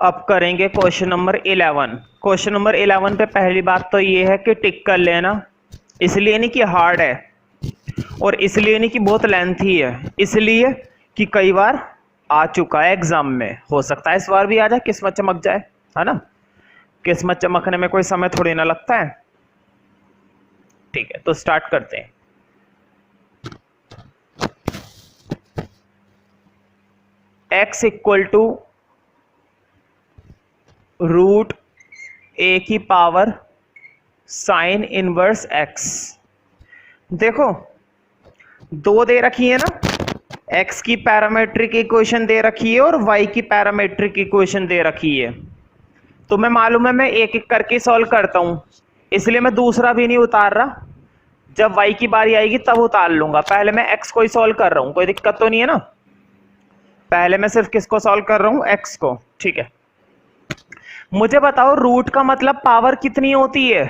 अब करेंगे question number 11। Question number 11 पे पहली बात तो ये है कि टिक कर लेना, इसलिए नहीं कि हार्ड है और इसलिए नहीं कि बहुत लेंथी है, इसलिए कि कई बार आ चुका है एग्जाम में, हो सकता है इस बार भी आ जाए, किस्मत चमक जाए, है ना। किस्मत चमकने में कोई समय थोड़ी ना लगता है। ठीक है, तो स्टार्ट करते हैं। x इक्वल टू रूट ए की पावर साइन इनवर्स x। देखो दो दे रखी है ना, x की पैरामीट्रिक इक्वेशन दे रखी है और y की पैरामीट्रिक इक्वेशन दे रखी है। तो मैं मालूम है मैं एक एक करके सॉल्व करता हूं, इसलिए मैं दूसरा भी नहीं उतार रहा। जब y की बारी आएगी तब उतार लूंगा, पहले मैं x को ही सॉल्व कर रहा हूं, कोई दिक्कत तो नहीं है ना। पहले मैं सिर्फ किसको सॉल्व कर रहा हूं, x को। ठीक है, मुझे बताओ रूट का मतलब पावर कितनी होती है।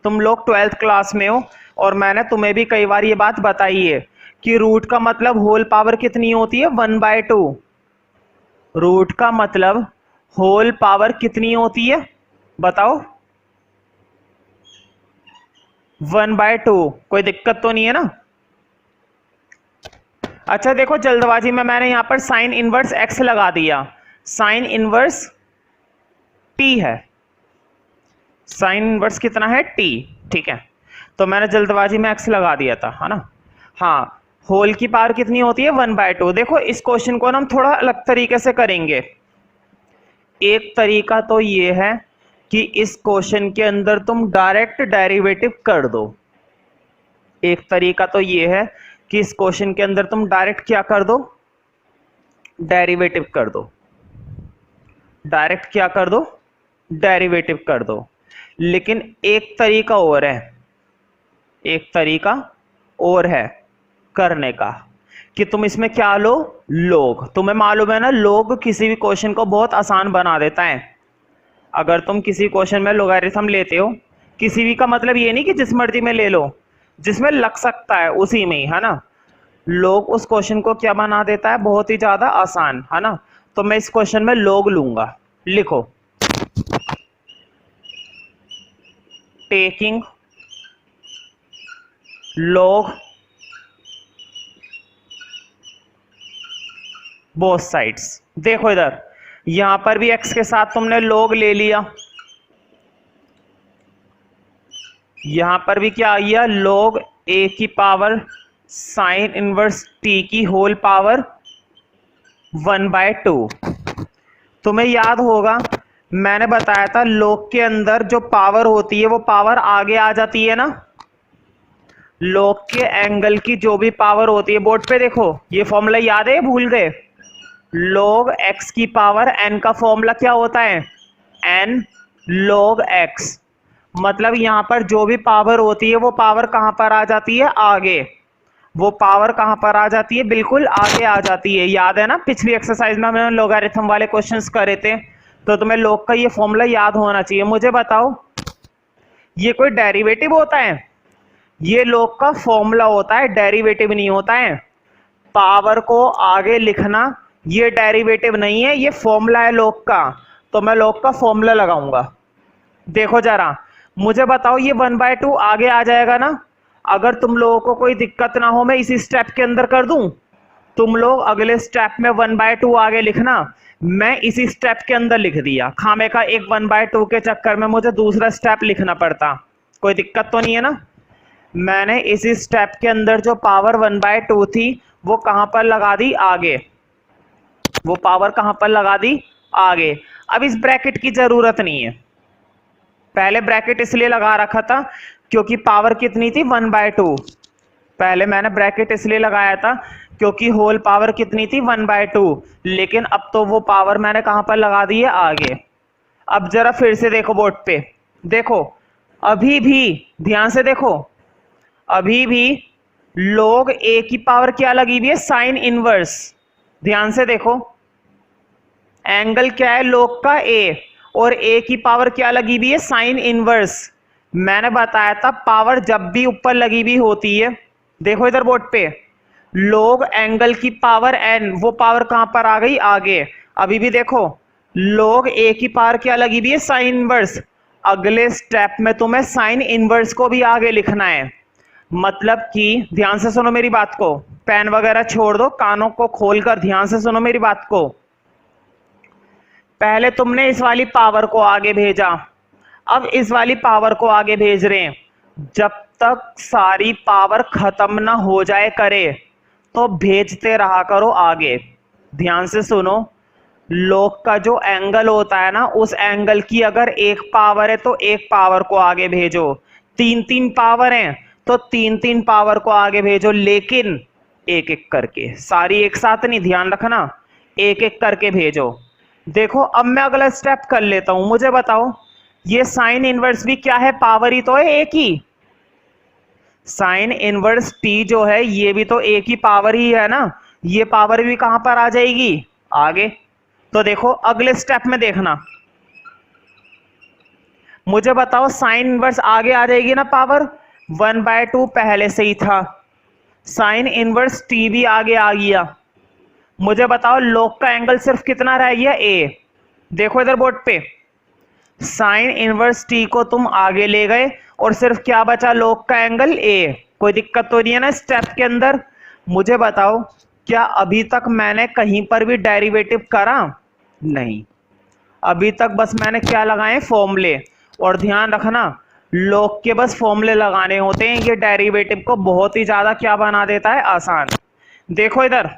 तुम लोग 12th क्लास में हो और मैंने तुम्हें भी कई बार ये बात बताई है कि रूट का मतलब होल पावर कितनी होती है, 1/2। रूट का मतलब होल पावर कितनी होती है बताओ, 1/2। कोई दिक्कत तो नहीं है ना। अच्छा देखो जल्दबाजी में मैंने यहां पर साइन इनवर्स x लगा दिया, साइन इनवर्स t है, साइन इनवर्स कितना है t। ठीक है, तो मैंने जल्दबाजी में x लगा दिया था, है ना। हाँ, होल की पावर कितनी होती है, 1/2। देखो इस क्वेश्चन को ना हम थोड़ा अलग तरीके से करेंगे। एक तरीका तो ये है कि इस क्वेश्चन के अंदर तुम डायरेक्ट डेरिवेटिव कर दो। एक तरीका तो ये है कि इस क्वेश्चन के अंदर तुम डायरेक्ट क्या कर दो, डेरिवेटिव कर दो। डायरेक्ट क्या कर दो, डेरिवेटिव कर दो। लेकिन एक तरीका और है, एक तरीका और है करने का कि तुम इसमें क्या लो, लोग। तुम्हें मालूम है ना लोग किसी भी क्वेश्चन को बहुत आसान बना देता है। अगर तुम किसी क्वेश्चन में लोगारिथम लेते हो, किसी भी का मतलब ये नहीं कि जिस मर्जी में ले लो, जिसमें लग सकता है उसी में ही, है ना। लोग उस क्वेश्चन को क्या बना देता है, बहुत ही ज्यादा आसान, है ना। तो मैं इस क्वेश्चन में लोग लूंगा। लिखो, टेकिंग log बोथ साइड्स। देखो इधर यहां पर भी x के साथ तुमने log ले लिया, यहां पर भी क्या आ गया, log a की पावर साइन इनवर्स t की होल पावर 1/2। तुम्हें याद होगा मैंने बताया था log के अंदर जो पावर होती है वो पावर आगे आ जाती है ना। log के एंगल की जो भी पावर होती है, बोर्ड पे देखो ये फॉर्मूला याद है, भूल गए। log x की पावर n का फॉर्मूला क्या होता है, n log x। मतलब यहां पर जो भी पावर होती है वो पावर कहां पर आ जाती है, आगे। वो पावर कहां पर आ जाती है, बिल्कुल आगे आ जाती है। याद है ना पिछली एक्सरसाइज में हमने लोगारिथम वाले क्वेश्चंस करे थे, तो तुम्हें log का ये फॉर्मूला याद होना चाहिए। मुझे बताओ ये कोई डेरिवेटिव होता है, ये log का फॉर्मूला होता है, डेरिवेटिव नहीं होता है। पावर को आगे लिखना ये डेरिवेटिव नहीं है, ये फॉर्मूला है log का। तो मैं log का फॉर्मूला लगाऊंगा। देखो जरा मुझे बताओ ये 1/2 आगे आ जाएगा ना। अगर तुम लोगों को कोई दिक्कत ना हो मैं इसी स्टेप के अंदर कर दूं, तुम लोग अगले स्टेप में 1/2 आगे लिखना, मैं इसी स्टेप के अंदर लिख दिया। खामे का एक 1/2 के चक्कर में मुझे दूसरा स्टेप लिखना पड़ता, कोई दिक्कत तो नहीं है ना। मैंने इसी स्टेप के अंदर जो पावर 1/2 थी वो कहां पर लगा दी, आगे। वो पावर कहां पर लगा दी, आगे। अब इस ब्रैकेट की जरूरत नहीं है, पहले ब्रैकेट इसलिए लगा रखा था क्योंकि पावर कितनी थी, 1/2। पहले मैंने ब्रैकेट इसलिए लगाया था क्योंकि होल पावर कितनी थी, 1/2। लेकिन अब तो वो पावर मैंने कहां पर लगा दी है, आगे। अब जरा फिर से देखो बोर्ड पे, देखो अभी भी ध्यान से देखो, अभी भी log a की पावर क्या लगी हुई है, साइन इनवर्स। ध्यान से देखो एंगल क्या है log का a, और a की पावर क्या लगी हुई है, साइन इनवर्स। मैंने बताया था पावर जब भी ऊपर लगी हुई होती है, देखो इधर बोर्ड पे, log एंगल की पावर n, वो पावर कहां पर आ गई, आगे। अभी भी देखो log a की पावर क्या लगी हुई है, साइन इनवर्स। अगले स्टेप में तुम्हें साइन इनवर्स को भी आगे लिखना है। मतलब कि ध्यान से सुनो मेरी बात को, पेन वगैरह छोड़ दो, कानों को खोलकर ध्यान से सुनो मेरी बात को। पहले तुमने इस वाली पावर को आगे भेजा, अब इस वाली पावर को आगे भेज रहे हैं। जब तक सारी पावर खत्म ना हो जाए करे तो भेजते रहा करो आगे। ध्यान से सुनो, log का जो एंगल होता है ना, उस एंगल की अगर एक पावर है तो एक पावर को आगे भेजो, तीन तीन पावर हैं तो तीन तीन पावर को आगे भेजो, लेकिन एक एक करके, सारी एक साथ नहीं, ध्यान रखना, एक एक करके भेजो। देखो अब मैं अगला स्टेप कर लेता हूं, मुझे बताओ ये साइन इनवर्स भी क्या है, पावर ही तो है एक ही। साइन इनवर्स टी जो है ये भी तो एक ही पावर ही है ना, ये पावर भी कहां पर आ जाएगी, आगे। तो देखो अगले स्टेप में देखना, मुझे बताओ साइन इनवर्स आगे आ जाएगी ना पावर, 1/2 पहले से ही था, साइन इनवर्स टी भी आगे आ गया। मुझे बताओ log का एंगल सिर्फ कितना रह गया, ए। देखो इधर बोर्ड पे, साइन इनवर्स टी को तुम आगे ले गए और सिर्फ क्या बचा, log का एंगल ए। कोई दिक्कत तो नहीं है ना स्टेप के अंदर। मुझे बताओ क्या अभी तक मैंने कहीं पर भी डेरिवेटिव करा, नहीं, अभी तक बस मैंने क्या लगाए, फॉर्मूले। और ध्यान रखना log के बस फॉर्मूले लगाने होते हैं, ये डेरिवेटिव को बहुत ही ज्यादा क्या बना देता है, आसान। देखो इधर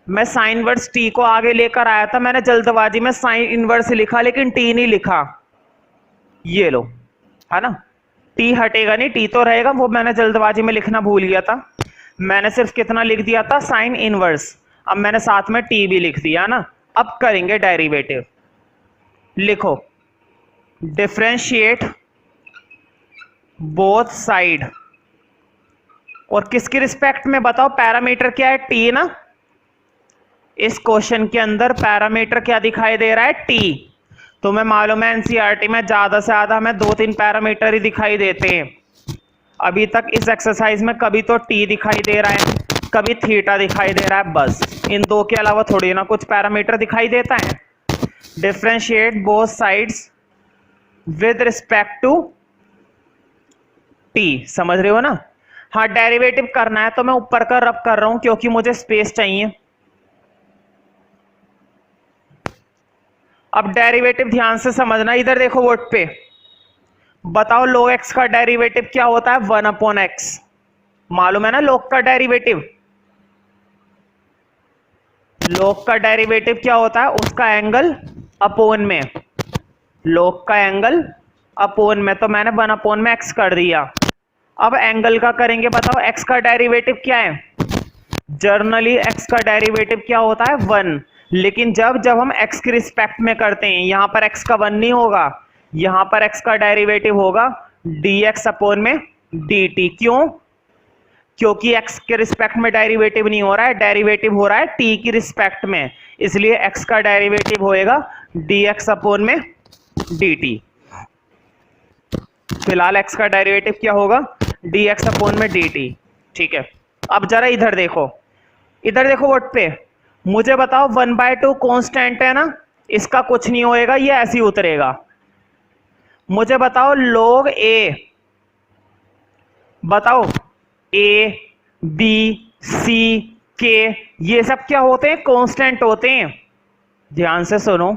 मैं साइन इनवर्स टी को आगे लेकर आया था, मैंने जल्दबाजी में साइन इनवर्स लिखा लेकिन टी नहीं लिखा, ये लो, है ना, टी हटेगा नहीं, टी तो रहेगा, वो मैंने जल्दबाजी में लिखना भूल गया था। मैंने सिर्फ कितना लिख दिया था, साइन इनवर्स, अब मैंने साथ में टी भी लिख दिया ना। अब करेंगे डेरिवेटिव, लिखो डिफरेंशिएट बोथ साइड, और किसकी रिस्पेक्ट में बताओ, पैरामीटर क्या है, टी ना। इस क्वेश्चन के अंदर पैरामीटर क्या दिखाई दे रहा है, टी। तुम्हें मालूम है एनसीईआरटी में ज्यादा से ज्यादा हमें 2-3 पैरामीटर ही दिखाई देते हैं। अभी तक इस एक्सरसाइज में कभी तो टी दिखाई दे रहा है, कभी थीटा दिखाई दे रहा है, बस इन दो के अलावा थोड़ी ना कुछ पैरामीटर दिखाई देता है। Differentiate both sides with respect to T, समझ रहे हो ना। हाँ डेरिवेटिव करना है तो मैं ऊपर का रब कर रहा हूं क्योंकि मुझे स्पेस चाहिए। अब डेरिवेटिव ध्यान से समझना, इधर देखो बोर्ड पे, बताओ log x का डेरिवेटिव क्या होता है, 1/x। मालूम है ना log का डेरिवेटिव, log का डेरिवेटिव क्या होता है, उसका एंगल अपोन में, log का एंगल अपोन में, तो मैंने 1/x कर दिया। अब एंगल का करेंगे, बताओ x का डेरिवेटिव क्या है, जर्नली x का डेरिवेटिव क्या होता है, 1। लेकिन जब जब हम x के रिस्पेक्ट में करते हैं, यहां पर x का 1 नहीं होगा, यहां पर x का डेरिवेटिव होगा dx अपोन में dt। क्यों, क्योंकि x के रिस्पेक्ट में डेरिवेटिव नहीं हो रहा है, डेरिवेटिव हो रहा है t की रिस्पेक्ट में, इसलिए x का डेरिवेटिव होएगा dx अपोन में dt। फिलहाल x का डेरिवेटिव क्या होगा, dx अपोन में dt, ठीक है। अब जरा इधर देखो, इधर देखो बोर्ड पे, मुझे बताओ 1/2 कांस्टेंट है ना, इसका कुछ नहीं होएगा, ये ऐसे ही उतरेगा। मुझे बताओ log a, बताओ a b c k ये सब क्या होते हैं, कांस्टेंट होते हैं। ध्यान से सुनो,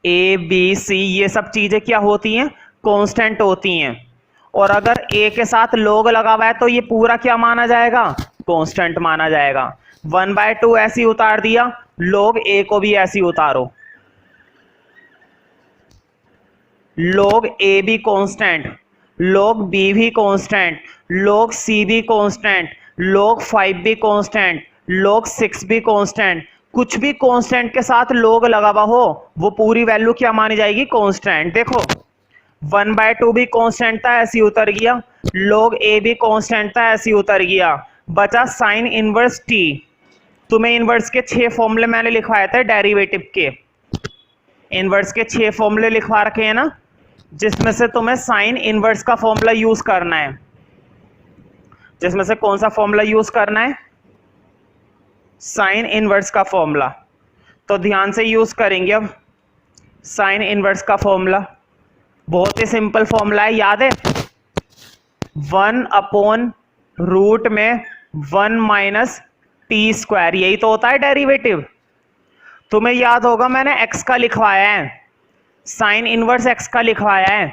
a b c ये सब चीजें क्या होती हैं, कांस्टेंट होती हैं। और अगर a के साथ log लगा हुआ है तो ये पूरा क्या माना जाएगा, कांस्टेंट माना जाएगा। 1/2 ऐसे ही उतार दिया, log a को भी ऐसे ही उतारो, log a भी कांस्टेंट, log b भी कांस्टेंट, log c भी कांस्टेंट, log 5 भी कांस्टेंट, log 6 भी कांस्टेंट। कुछ भी कांस्टेंट के साथ log लगा हुआ हो वो पूरी वैल्यू क्या मानी जाएगी, कांस्टेंट। देखो 1/2 भी कांस्टेंट था, ऐसे ही उतर गया, log a भी कांस्टेंट था, ऐसे ही उतर गया, बचा साइन इनवर्स t। तुम्हें इनवर्स के 6 फॉर्मूले मैंने लिखवाए थे डेरिवेटिव के, इनवर्स के 6 फॉर्मूले लिखवा रखे हैं ना, जिसमें से तुम्हें साइन इनवर्स का फॉर्मूला यूज करना है। जिसमें से कौन सा फॉर्मूला यूज करना है, साइन इनवर्स का फॉर्मूला। तो ध्यान से यूज करेंगे अब साइन इनवर्स का फॉर्मूला। बहुत ही सिंपल फॉर्मूला है, याद है, 1/रूट में 1 माइनस टी स्क्वायर, यही तो होता है डेरिवेटिव। तुम्हें याद होगा मैंने एक्स का लिखवाया है, साइन इनवर्स एक्स का लिखवाया है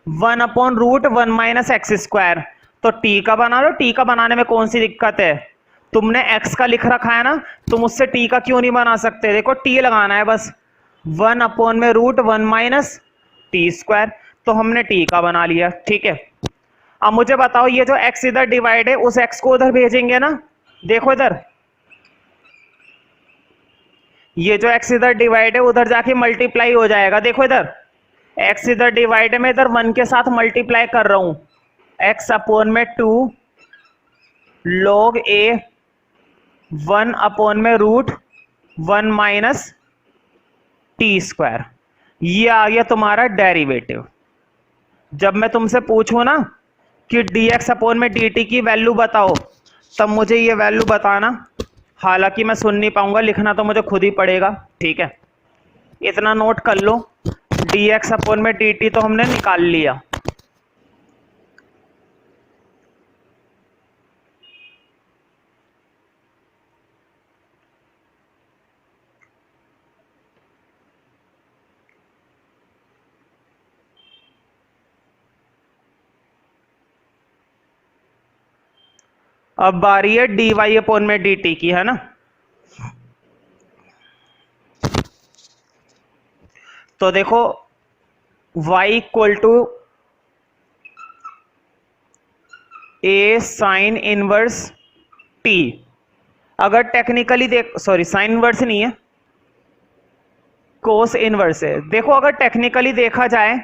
1/√1 माइनस एक्स स्क्वायर। तो टी का बना लो, टी का बनाने में कौन सी दिक्कत है? तुमने एक्स का लिख रखा है ना, तुम उससे टी का क्यों नहीं बना सकते? देखो टी लगाना है बस, 1/√1 माइनस टी स्क्वायर, तो हमने टी का बना लिया। ठीक है, अब मुझे बताओ ये जो x इधर डिवाइड है उस x को उधर भेजेंगे ना, देखो इधर, ये जो x इधर डिवाइड है उधर जाके मल्टीप्लाई हो जाएगा। देखो इधर x इधर डिवाइड है, मैं इधर 1 के साथ मल्टीप्लाई कर रहा हूं, x/2 log a 1/√1 minus T square, ये आ गया तुम्हारा डेरिवेटिव। जब मैं तुमसे पूछूं ना कि dx/dt की वैल्यू बताओ, तब मुझे ये वैल्यू बताना। हालांकि मैं सुन नहीं पाऊंगा, लिखना तो मुझे खुद ही पड़ेगा। ठीक है, इतना नोट कर लो, dx/dt तो हमने निकाल लिया। अब बारी है dy/dt की, है ना। तो देखो y = a sine inverse t। अगर टेक्निकली देख, सॉरी साइन इनवर्स नहीं है, कोस इनवर्स है। देखो अगर टेक्निकली देखा जाए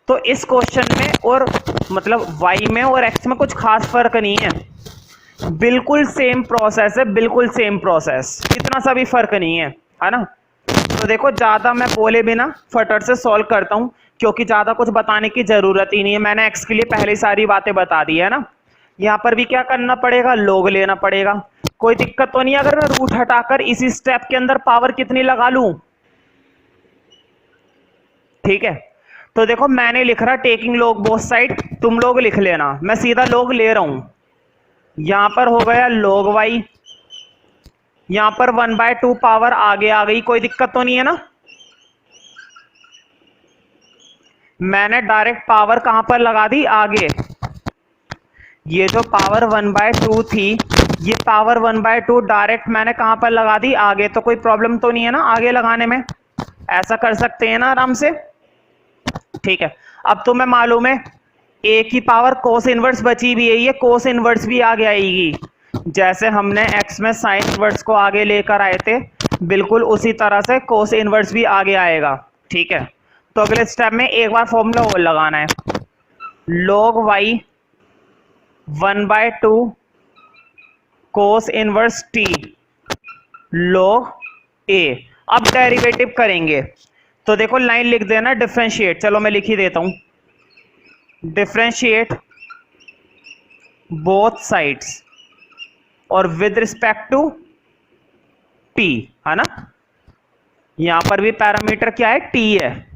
तो इस क्वेश्चन में और मतलब y में और x में कुछ खास फर्क नहीं है, बिल्कुल सेम प्रोसेस है, बिल्कुल सेम प्रोसेस, इतना सा भी फर्क नहीं है ना। तो देखो ज्यादा मैं बोले बिना फटाफट से सॉल्व करता हूं, क्योंकि ज्यादा कुछ बताने की जरूरत ही नहीं है, मैंने x के लिए पहले सारी बातें बता दी है ना। यहां पर भी क्या करना पड़ेगा, log लेना पड़ेगा। कोई दिक्कत तो नहीं अगर मैं रूट हटाकर इसी स्टेप के अंदर पावर कितनी लगा लूं? ठीक है, तो देखो मैंने लिख रहा टेकिंग log बोथ साइड, तुम लोग लिख लेना, मैं सीधा log ले रहा हूं। यहां पर हो गया log y, यहां पर 1/2 पावर आगे आ गई, कोई दिक्कत तो नहीं है ना। मैंने डायरेक्ट पावर कहां पर लगा दी, आगे। ये जो पावर 1/2 थी, ये पावर 1/2 डायरेक्ट मैंने कहां पर लगा दी, आगे। तो कोई प्रॉब्लम तो नहीं है ना आगे लगाने में, ऐसा कर सकते हैं ना आराम से। ठीक है, अब तुम्हें मालूम है a की पावर कोस इनवर्स बची भी है, ये कोस इनवर्स भी आगे आएगी। जैसे हमने x में साइन इनवर्स को आगे लेकर आए थे, बिल्कुल उसी तरह से कोस इनवर्स भी आगे आएगा। ठीक है, तो अगले स्टेप में एक बार फॉर्मूला और लगाना है, log y 1/2 cos inverse t log a। अब डेरिवेटिव करेंगे, तो देखो लाइन लिख देना डिफरेंशिएट, चलो मैं लिख ही देता हूं, डिफरेंशिएट बोथ साइड्स और विद रिस्पेक्ट टू t, है ना। यहां पर भी पैरामीटर क्या है, t है,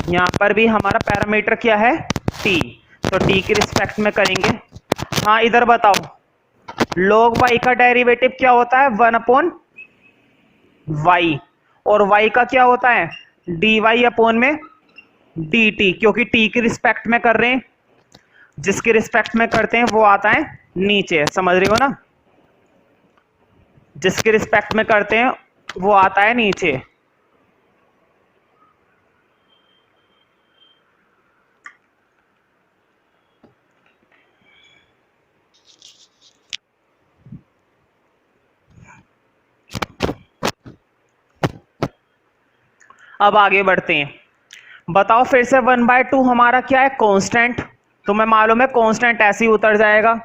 यहां पर भी हमारा पैरामीटर क्या है, t, तो t की रिस्पेक्ट में करेंगे। हाँ इधर बताओ, log y का डेरिवेटिव क्या होता है, 1/y, और y का क्या होता है, dy/dt, क्योंकि t की रिस्पेक्ट में कर रहे हैं, जिसकी रिस्पेक्ट में करते हैं वो आता है नीचे, समझ रहे हो ना, जिसकी रिस्पेक्ट में करते हैं वो आता है नीचे। अब आगे बढ़ते हैं, बताओ फिर से 1/2 हमारा क्या है, कांस्टेंट, तुम्हें मालूम है कांस्टेंट ऐसे ही उतर जाएगा।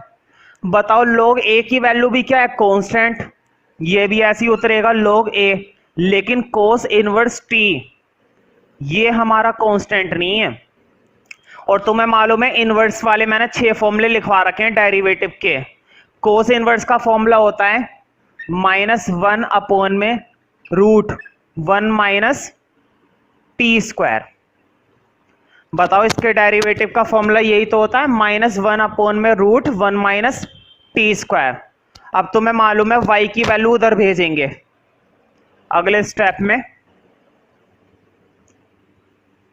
बताओ log a की वैल्यू भी क्या है, कांस्टेंट, ये भी ऐसे ही उतरेगा log a, लेकिन कोस इनवर्स t ये हमारा कांस्टेंट नहीं है। और तुम्हें मालूम है इनवर्स वाले मैंने 6 फॉर्मूले लिखवा रखे हैं डेरिवेटिव के। कोस इनवर्स का फॉर्मूला होता है -1/√1 रूट 1 माइनस टी स्क्वायर। बताओ इसके डेरिवेटिव का फॉर्मूला यही तो होता है, -1 अपॉन में रूट 1 माइनस टी स्क्वायर। अब तुम्हें मालूम है y की वैल्यू उधर भेजेंगे अगले स्टेप में।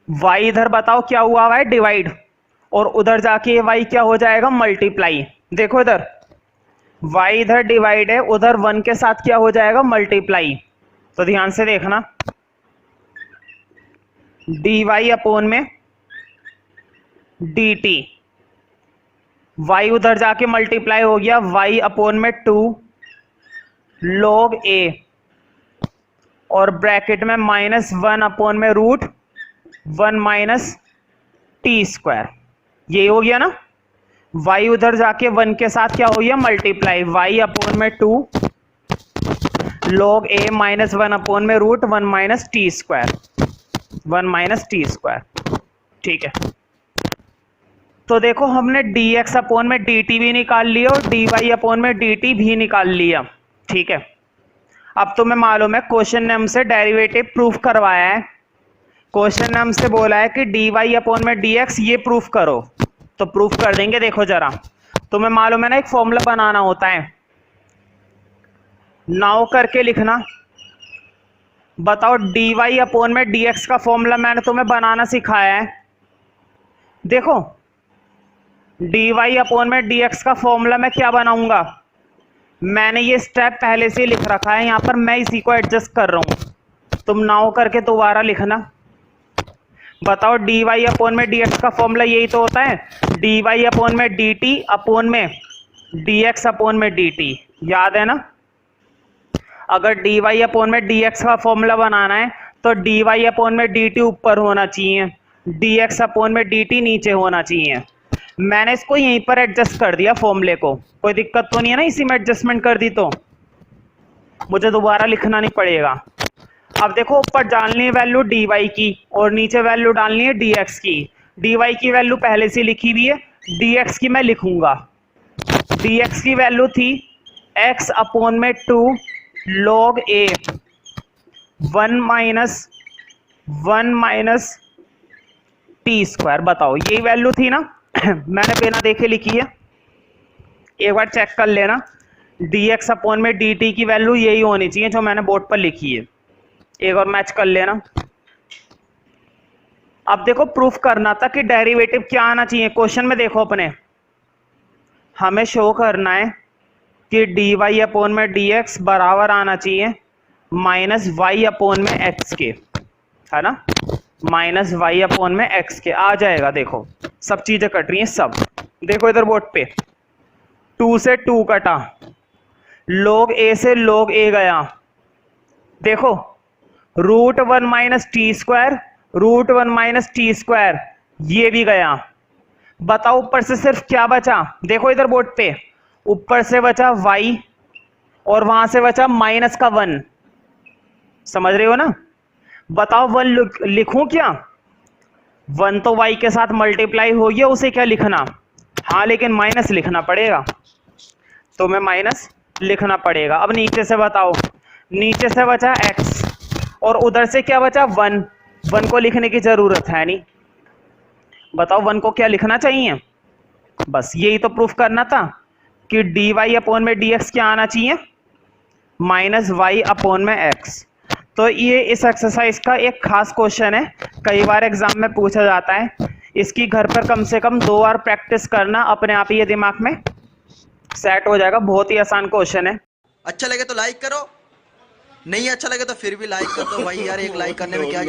y इधर बताओ क्या हुआ है, डिवाइड, और उधर जाके ये y क्या हो जाएगा, मल्टीप्लाई। देखो इधर y इधर डिवाइड है, उधर 1 के साथ क्या हो जाएगा, मल्टीप्लाई। तो ध्यान से देखना, dy अपॉन में dt, y उधर जाके मल्टीप्लाई हो गया, y अपॉन में 2 log a, और ब्रैकेट में -1 अपॉन में रूट 1 माइनस टी स्क्वायर। ये हो गया ना, y उधर जाके 1 के साथ क्या हो गया, मल्टीप्लाई, y अपॉन में 2 log a -1 अपॉन में root 1 minus T square, 1 minus T square. ठीक है, तो देखो हमने dx अपॉन में dt भी निकाल लिया और dy अपॉन में dt भी निकाल लिया। ठीक है, अब तुम्हें मालूम है क्वेश्चन ने हमसे डेरिवेटिव प्रूफ करवाया है। क्वेश्चन ने हमसे बोला है कि dy अपॉन में dx ये प्रूफ करो, तो प्रूफ कर देंगे। देखो जरा, तुम्हें मालूम है ना एक फॉर्मूला बनाना होता है, नाउ करके लिखना। बताओ dy अपॉन में dx का फॉर्मूला मैंने तुम्हें बनाना सिखाया है। देखो dy अपॉन में dx का फॉर्मूला मैं क्या बनाऊंगा, मैंने ये स्टेप पहले से लिख रखा है यहां पर, मैं इसी को एडजस्ट कर रहा हूं। तुम नाउ करके दोबारा लिखना। बताओ dy अपॉन में dx का फॉर्मूला यही तो होता है, dy अपॉन में dt अपॉन में dx अपॉन में dt, याद है ना। अगर dy अपॉन में dx का फॉर्मूला बनाना है तो dy अपॉन में dt ऊपर होना चाहिए, dx अपॉन में dt नीचे होना चाहिए। मैंने इसको यहीं पर एडजस्ट कर दिया फॉर्मूले को, कोई दिक्कत तो नहीं है ना, इसी में एडजस्टमेंट कर दी तो मुझे दोबारा लिखना नहीं पड़ेगा। अब देखो ऊपर डालनी है वैल्यू dy की और नीचे वैल्यू डालनी है dx की। dy की वैल्यू पहले से लिखी हुई है, dx की मैं लिखूंगा। dx की वैल्यू थी x अपॉन में 2 log a 1 minus T square. बताओ यही वैल्यू थी ना मैंने बिना देखे लिखी है, एक बार चेक कर लेना। dx अपॉन में dt की वैल्यू यही होनी चाहिए जो मैंने बोर्ड पर लिखी है, एक और मैच कर लेना। अब देखो प्रूफ करना था कि डेरिवेटिव क्या आना चाहिए। क्वेश्चन में देखो अपने, हमें शो करना है कि dy अपॉन में dx बराबर आना चाहिए -y अपॉन में x के, है ना, -y अपॉन में x के आ जाएगा। देखो सब चीजें कट रही हैं सब। देखो इधर बोर्ड पे 2 से 2 कटा, log a से log a गया। देखो root 1 minus T square, root 1 minus T square ये भी गया। बताओ ऊपर से सिर्फ क्या बचा, देखो इधर बोर्ड पे ऊपर से बचा y और वहां से बचा -1। समझ रहे हो ना। बताओ 1 लिखूं क्या, 1 तो y के साथ मल्टीप्लाई हो गया, उसे क्या लिखना, हाँ लेकिन माइनस लिखना पड़ेगा, तो मैं माइनस लिखना पड़ेगा। अब नीचे से बताओ, नीचे से बचा x और उधर से क्या बचा 1, 1 को लिखने की जरूरत है नहीं। बताओ 1 को क्या लिखना चाहिए, बस यही तो प्रूफ करना था कि dy अपॉन में dx क्या आना चाहिए, -y अपॉन में x। तो ये इस एक्सरसाइज का एक खास क्वेश्चन है, कई बार एग्जाम में पूछा जाता है। इसकी घर पर कम से कम 2 बार प्रैक्टिस करना, अपने आप ही ये दिमाग में सेट हो जाएगा। बहुत ही आसान क्वेश्चन है। अच्छा लगे तो लाइक करो, नहीं अच्छा लगे तो फिर भी लाइक कर दो भाई यार, एक लाइक करने में क्या